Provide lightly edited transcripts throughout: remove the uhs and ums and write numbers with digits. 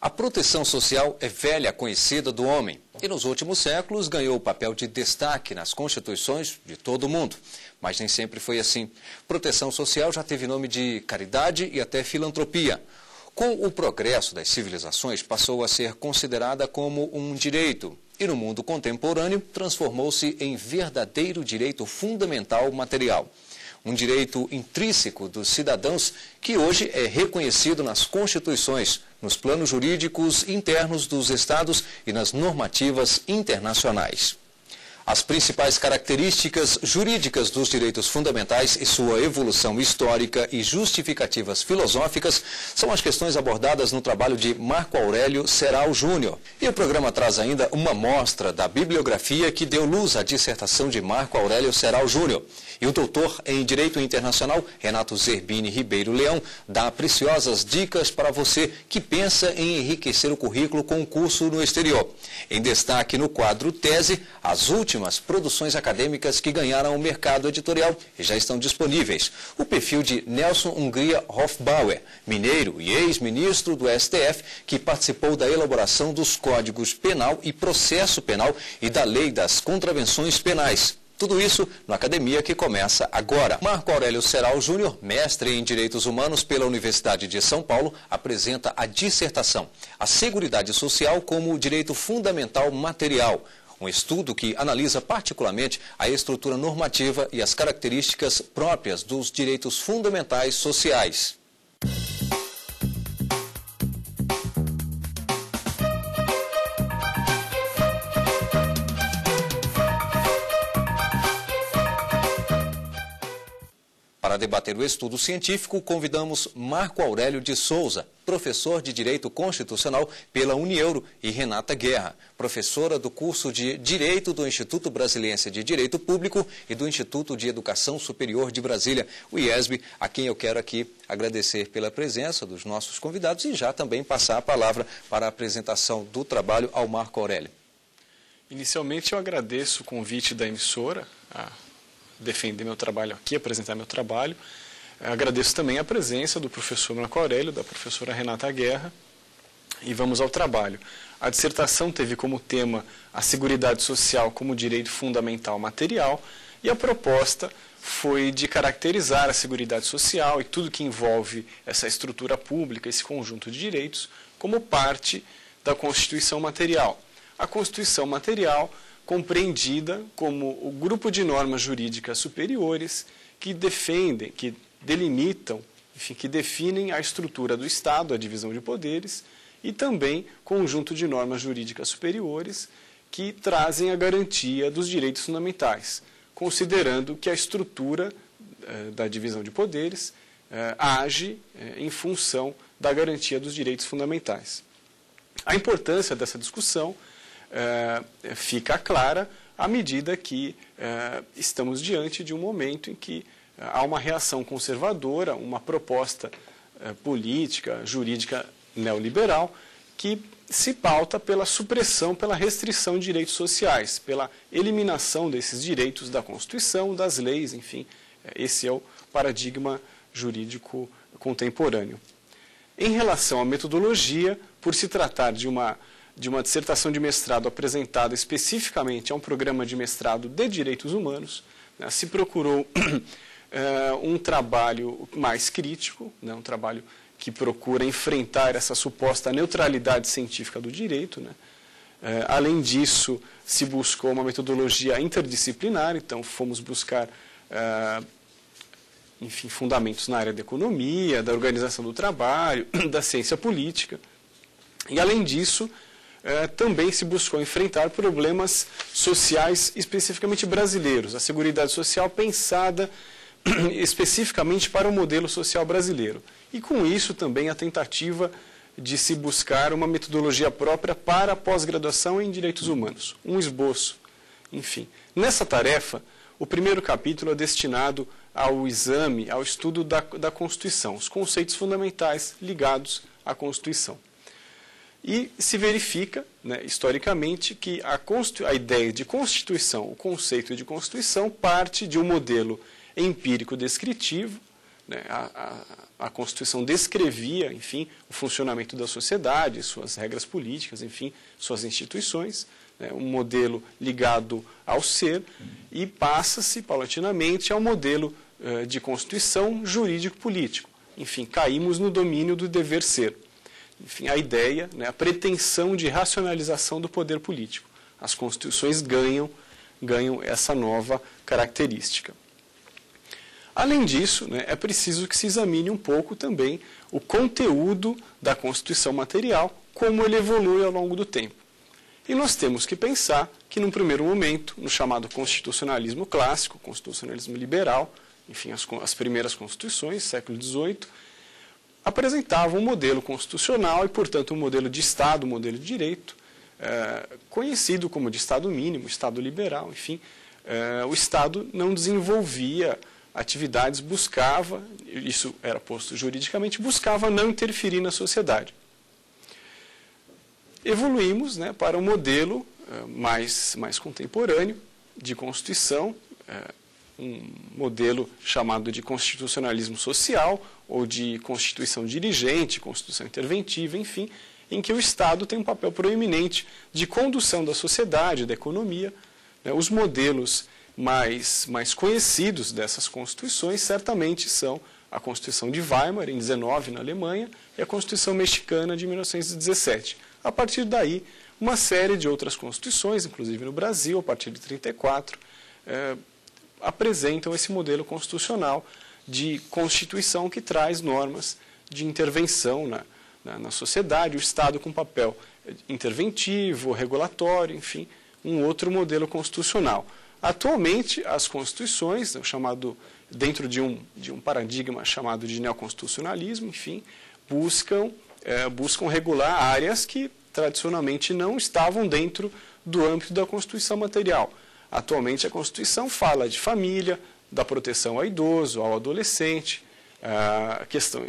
A proteção social é velha conhecida do homem e nos últimos séculos ganhou o papel de destaque nas constituições de todo o mundo. Mas nem sempre foi assim. Proteção social já teve nome de caridade e até filantropia. Com o progresso das civilizações, passou a ser considerada como um direito e no mundo contemporâneo transformou-se em verdadeiro direito fundamental material. Um direito intrínseco dos cidadãos que hoje é reconhecido nas constituições, nos planos jurídicos internos dos estados e nas normativas internacionais. As principais características jurídicas dos direitos fundamentais e sua evolução histórica e justificativas filosóficas são as questões abordadas no trabalho de Marco Aurélio Serral Júnior. E o programa traz ainda uma amostra da bibliografia que deu luz à dissertação de Marco Aurélio Serral Júnior. E o doutor em Direito Internacional, Renato Zerbini Ribeiro Leão, dá preciosas dicas para você que pensa em enriquecer o currículo com um curso no exterior. Em destaque no quadro Tese, as últimas produções acadêmicas que ganharam o mercado editorial e já estão disponíveis. O perfil de Nelson Hungria Hofbauer, mineiro e ex-ministro do STF, que participou da elaboração dos Códigos Penal e Processo Penal e da Lei das Contravenções Penais. Tudo isso na academia que começa agora. Marco Aurélio Serral Júnior, mestre em Direitos Humanos pela Universidade de São Paulo, apresenta a dissertação A Seguridade Social como Direito Fundamental Material. Um estudo que analisa particularmente a estrutura normativa e as características próprias dos direitos fundamentais sociais. Para debater o estudo científico, convidamos Marco Aurélio de Souza, professor de Direito Constitucional pela Unieuro, e Renata Guerra, professora do curso de Direito do Instituto Brasiliense de Direito Público e do Instituto de Educação Superior de Brasília, o IESB, a quem eu quero aqui agradecer pela presença dos nossos convidados e já também passar a palavra para a apresentação do trabalho ao Marco Aurélio. Inicialmente eu agradeço o convite da emissora a defender meu trabalho aqui, apresentar meu trabalho. Agradeço também a presença do professor Marco Aurélio, da professora Renata Guerra, e vamos ao trabalho. A dissertação teve como tema a Seguridade Social como direito fundamental material, e a proposta foi de caracterizar a Seguridade Social e tudo que envolve essa estrutura pública, esse conjunto de direitos, como parte da Constituição Material. A Constituição Material compreendida como o grupo de normas jurídicas superiores que defendem, que delimitam, enfim, que definem a estrutura do Estado, a divisão de poderes, e também conjunto de normas jurídicas superiores que trazem a garantia dos direitos fundamentais, considerando que a estrutura da divisão de poderes age em função da garantia dos direitos fundamentais. A importância dessa discussão fica clara à medida que estamos diante de um momento em que há uma reação conservadora, uma proposta política, jurídica neoliberal, que se pauta pela supressão, pela restrição de direitos sociais, pela eliminação desses direitos da Constituição, das leis, enfim, esse é o paradigma jurídico contemporâneo. Em relação à metodologia, por se tratar de uma dissertação de mestrado apresentada especificamente a um programa de mestrado de Direitos Humanos, né, se procurou um trabalho mais crítico, né, um trabalho que procura enfrentar essa suposta neutralidade científica do direito. Né. Além disso, se buscou uma metodologia interdisciplinar, então fomos buscar enfim, fundamentos na área da economia, da organização do trabalho, da ciência política. E, além disso, também se buscou enfrentar problemas sociais especificamente brasileiros, a Seguridade Social pensada especificamente para o modelo social brasileiro. E com isso também a tentativa de se buscar uma metodologia própria para a pós-graduação em Direitos Humanos, um esboço. Enfim, nessa tarefa, o primeiro capítulo é destinado ao exame, ao estudo da Constituição, os conceitos fundamentais ligados à Constituição. E se verifica, né, historicamente, que a ideia de Constituição, o conceito de Constituição, parte de um modelo empírico descritivo, né, a Constituição descrevia, enfim, o funcionamento da sociedade, suas regras políticas, enfim, suas instituições, né, um modelo ligado ao ser, e passa-se paulatinamente ao modelo de Constituição jurídico-político. Enfim, caímos no domínio do dever ser. Enfim, a ideia, né, a pretensão de racionalização do poder político. As constituições ganham essa nova característica. Além disso, né, é preciso que se examine um pouco também o conteúdo da Constituição material, como ele evolui ao longo do tempo. E nós temos que pensar que, num primeiro momento, no chamado constitucionalismo clássico, constitucionalismo liberal, enfim, as primeiras constituições, século XVIII, apresentavam um modelo constitucional e, portanto, um modelo de Estado, um modelo de direito, conhecido como de Estado mínimo, Estado liberal, enfim. O Estado não desenvolvia atividades, buscava, isso era posto juridicamente, buscava não interferir na sociedade. Evoluímos, né, para um modelo mais contemporâneo de Constituição, um modelo chamado de constitucionalismo social, ou de Constituição dirigente, Constituição interventiva, enfim, em que o Estado tem um papel proeminente de condução da sociedade, da economia. Né. Os modelos mais conhecidos dessas constituições certamente são a Constituição de Weimar, em 19, na Alemanha, e a Constituição Mexicana, de 1917. A partir daí, uma série de outras constituições, inclusive no Brasil, a partir de 1934, apresentam esse modelo constitucional de constituição que traz normas de intervenção na sociedade, o Estado com papel interventivo, regulatório, enfim, um outro modelo constitucional. Atualmente, as constituições, dentro de um paradigma chamado de neoconstitucionalismo, enfim, buscam regular áreas que tradicionalmente não estavam dentro do âmbito da Constituição material. Atualmente, a Constituição fala de família, da proteção ao idoso, ao adolescente,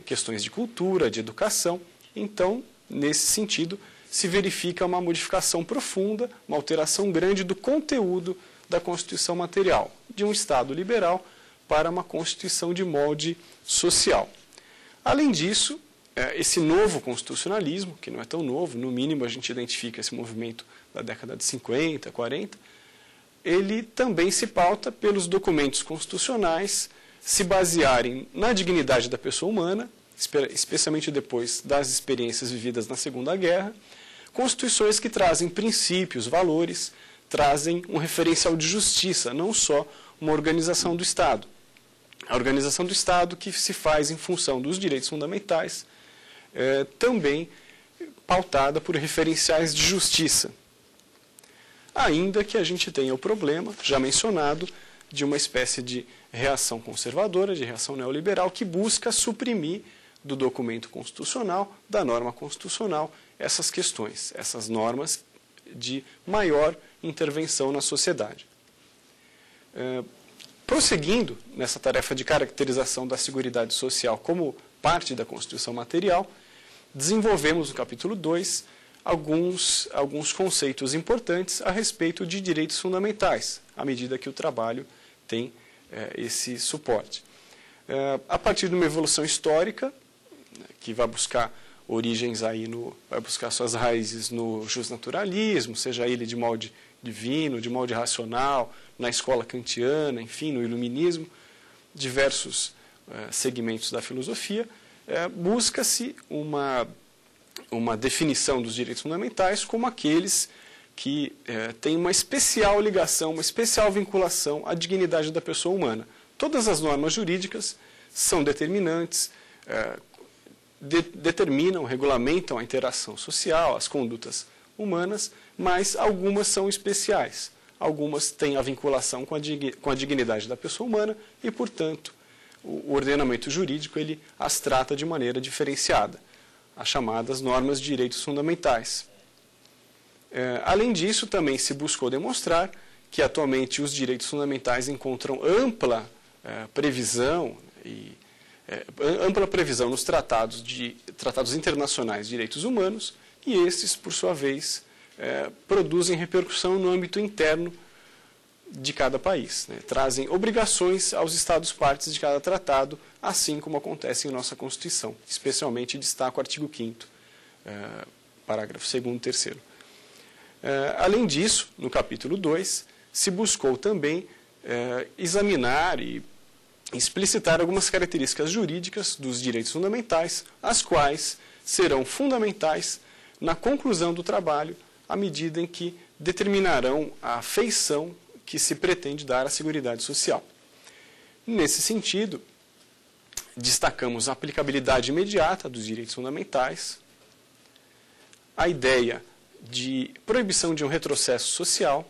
questões de cultura, de educação. Então, nesse sentido, se verifica uma modificação profunda, uma alteração grande do conteúdo da Constituição material, de um Estado liberal para uma Constituição de molde social. Além disso, esse novo constitucionalismo, que não é tão novo, no mínimo a gente identifica esse movimento da década de 50, 40, ele também se pauta pelos documentos constitucionais se basearem na dignidade da pessoa humana, especialmente depois das experiências vividas na Segunda Guerra, constituições que trazem princípios, valores, trazem um referencial de justiça, não só uma organização do Estado. A organização do Estado que se faz em função dos direitos fundamentais, também pautada por referenciais de justiça. Ainda que a gente tenha o problema, já mencionado, de uma espécie de reação conservadora, de reação neoliberal, que busca suprimir do documento constitucional, da norma constitucional, essas questões, essas normas de maior intervenção na sociedade. Prosseguindo nessa tarefa de caracterização da Seguridade Social como parte da Constituição material, desenvolvemos no capítulo 2 alguns conceitos importantes a respeito de direitos fundamentais, à medida que o trabalho tem esse suporte. A partir de uma evolução histórica, que vai buscar origens aí vai buscar suas raízes no justnaturalismo, seja ele de molde divino, de molde racional, na escola kantiana, enfim, no iluminismo, diversos segmentos da filosofia, busca-se uma definição dos direitos fundamentais como aqueles que têm uma especial ligação, uma especial vinculação à dignidade da pessoa humana. Todas as normas jurídicas são determinantes, determinam, regulamentam a interação social, as condutas humanas, mas algumas são especiais. Algumas têm a vinculação com a dignidade da pessoa humana e, portanto, o ordenamento jurídico ele as trata de maneira diferenciada, as chamadas normas de direitos fundamentais. Além disso, também se buscou demonstrar que atualmente os direitos fundamentais encontram ampla previsão nos tratados internacionais de direitos humanos, e estes, por sua vez, produzem repercussão no âmbito interno de cada país, né? Trazem obrigações aos Estados-partes de cada tratado, assim como acontece em nossa Constituição. Especialmente destaco o artigo 5º, parágrafo 2º e 3º. Além disso, no capítulo 2, se buscou também examinar e explicitar algumas características jurídicas dos direitos fundamentais, as quais serão fundamentais na conclusão do trabalho, à medida em que determinarão a feição que se pretende dar à Seguridade Social. Nesse sentido, destacamos a aplicabilidade imediata dos direitos fundamentais, a ideia de proibição de um retrocesso social,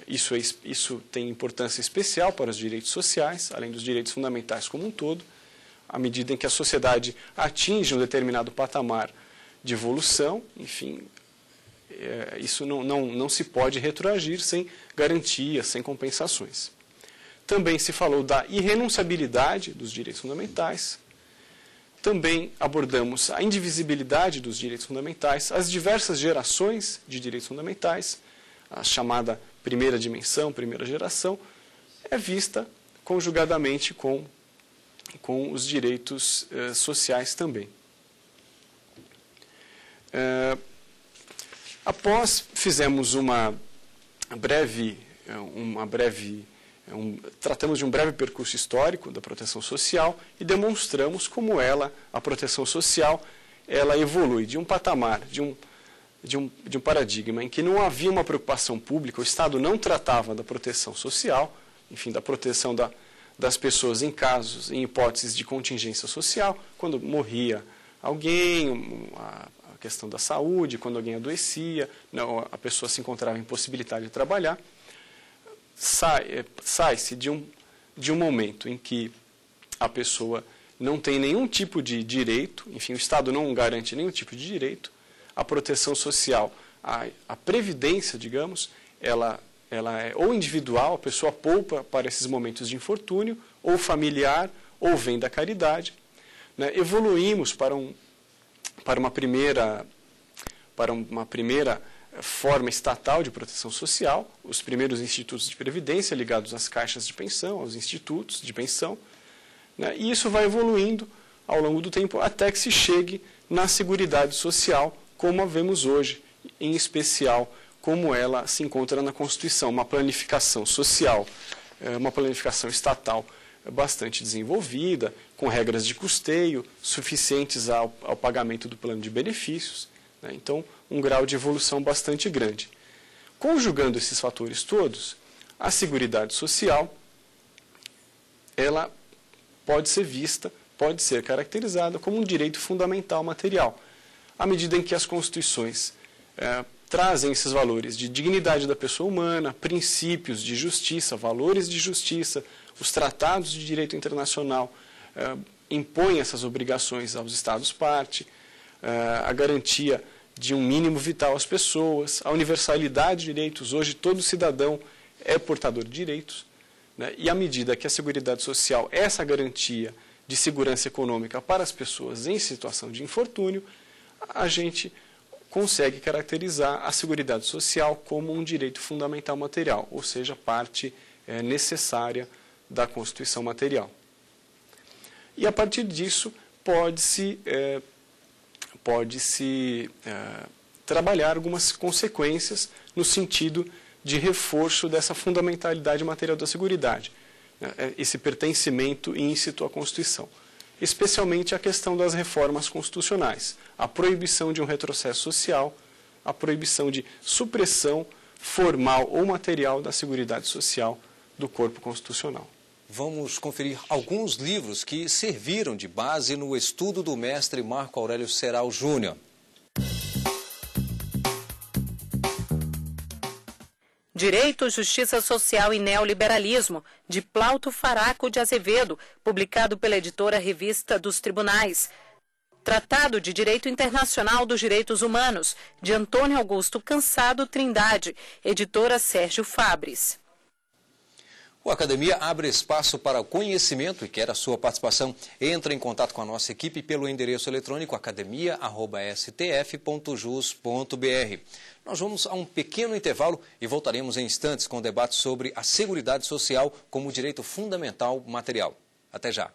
isso tem importância especial para os direitos sociais, além dos direitos fundamentais como um todo, à medida em que a sociedade atinge um determinado patamar de evolução, enfim, isso não se pode retroagir sem garantias, sem compensações. Também se falou da irrenunciabilidade dos direitos fundamentais. Também abordamos a indivisibilidade dos direitos fundamentais, as diversas gerações de direitos fundamentais, a chamada primeira dimensão, primeira geração, é vista conjugadamente com os direitos sociais também. Após fizemos tratamos de um breve percurso histórico da proteção social e demonstramos como a proteção social, ela evolui de um patamar, de um paradigma em que não havia uma preocupação pública, o Estado não tratava da proteção social, enfim, da proteção das pessoas em casos, em hipóteses de contingência social, quando morria alguém, a questão da saúde, quando alguém adoecia, a pessoa se encontrava impossibilitada de trabalhar. Sai-se de um momento em que a pessoa não tem nenhum tipo de direito, enfim, o Estado não garante nenhum tipo de direito, a proteção social, a previdência, digamos, ela é ou individual, a pessoa poupa para esses momentos de infortúnio, ou familiar, ou vem da caridade. Né? Evoluímos para uma primeira forma estatal de proteção social, os primeiros institutos de previdência ligados às caixas de pensão, aos institutos de pensão, né? E isso vai evoluindo ao longo do tempo até que se chegue na Seguridade Social, como a vemos hoje, em especial como ela se encontra na Constituição, uma planificação social, uma planificação estatal bastante desenvolvida, com regras de custeio suficientes ao pagamento do plano de benefícios, né? Então, um grau de evolução bastante grande. Conjugando esses fatores todos, a Seguridade Social, ela pode ser vista, pode ser caracterizada como um direito fundamental material, à medida em que as constituições trazem esses valores de dignidade da pessoa humana, princípios de justiça, valores de justiça, os tratados de direito internacional impõem essas obrigações aos Estados-parte, a garantia de um mínimo vital às pessoas, a universalidade de direitos. Hoje todo cidadão é portador de direitos, né? E à medida que a Seguridade Social é essa garantia de segurança econômica para as pessoas em situação de infortúnio, a gente consegue caracterizar a Seguridade Social como um direito fundamental material, ou seja, parte necessária da Constituição material. E a partir disso pode-se trabalhar algumas consequências no sentido de reforço dessa fundamentalidade material da Seguridade, esse pertencimento íncito à Constituição. Especialmente a questão das reformas constitucionais, a proibição de um retrocesso social, a proibição de supressão formal ou material da Seguridade Social do corpo constitucional. Vamos conferir alguns livros que serviram de base no estudo do mestre Marco Aurélio Serral Júnior. Direito, Justiça Social e Neoliberalismo, de Plauto Faraco de Azevedo, publicado pela editora Revista dos Tribunais. Tratado de Direito Internacional dos Direitos Humanos, de Antônio Augusto Cansado Trindade, editora Sérgio Fabres. O Academia abre espaço para o conhecimento e quer a sua participação. Entre em contato com a nossa equipe pelo endereço eletrônico academia@stf.jus.br. Nós vamos a um pequeno intervalo e voltaremos em instantes com debates sobre a Seguridade Social como direito fundamental material. Até já.